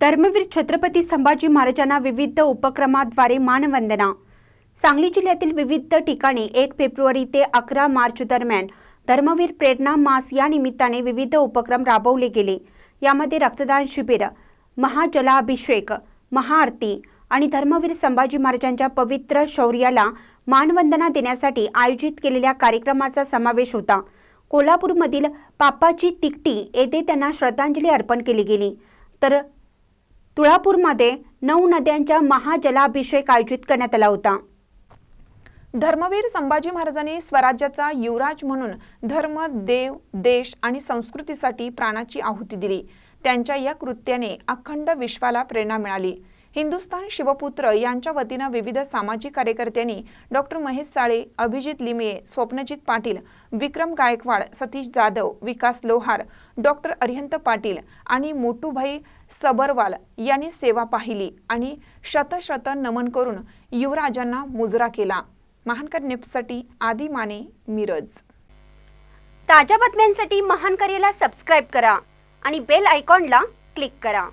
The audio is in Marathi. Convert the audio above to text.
धर्मवीर छत्रपती संभाजी महाराजांना विविध उपक्रमाद्वारे मानवंदना। सांगली जिल्ह्यातील विविध ठिकाणी 1 फेब्रुवारी ते 11 मार्च दरम्यान धर्मवीर प्रेरणा मास या निमित्ताने विविध उपक्रम राबवले गेले। यामध्ये रक्तदान शिबिर, महाजलाभिषेक, महाआरती आणि धर्मवीर संभाजी महाराजांच्या पवित्र शौर्याला मानवंदना देण्यासाठी आयोजित केलेल्या कार्यक्रमाचा समावेश होता। कोल्हापूरमधील पापाची तिकटी येथे त्यांना श्रद्धांजली अर्पण केली गेली, तर तुळापूरमध्ये 9 नद्यांचा महाजलाभिषेक आयोजित करण्यात आला होता। धर्मवीर संभाजी महाराजांनी स्वराज्याचा युवराज म्हणून धर्म, देव, देश आणि संस्कृतीसाठी प्राणाची आहुती दिली। त्यांच्या या कृत्याने अखंड विश्वाला प्रेरणा मिळाली। हिंदुस्थान शिवपुत्र यांच्या वतीने विविध सामाजिक कार्यकर्त्यांनी डॉक्टर महेश साळे, अभिजित लिमये, स्वप्नजित पाटील, विक्रम गायकवाड, सतीश जाधव, विकास लोहार, डॉक्टर अरिहंत पाटील आणि मोटूभाई सबरवाल यांनी सेवा पाहिली आणि शत नमन करून युवराजांना मुजरा केला। महानकर न्यूजसाठी आदी माने, मिरज। ताज्या बातम्यांसाठी महानकरेला सबस्क्राइब करा आणि बेल आयकॉनला क्लिक करा।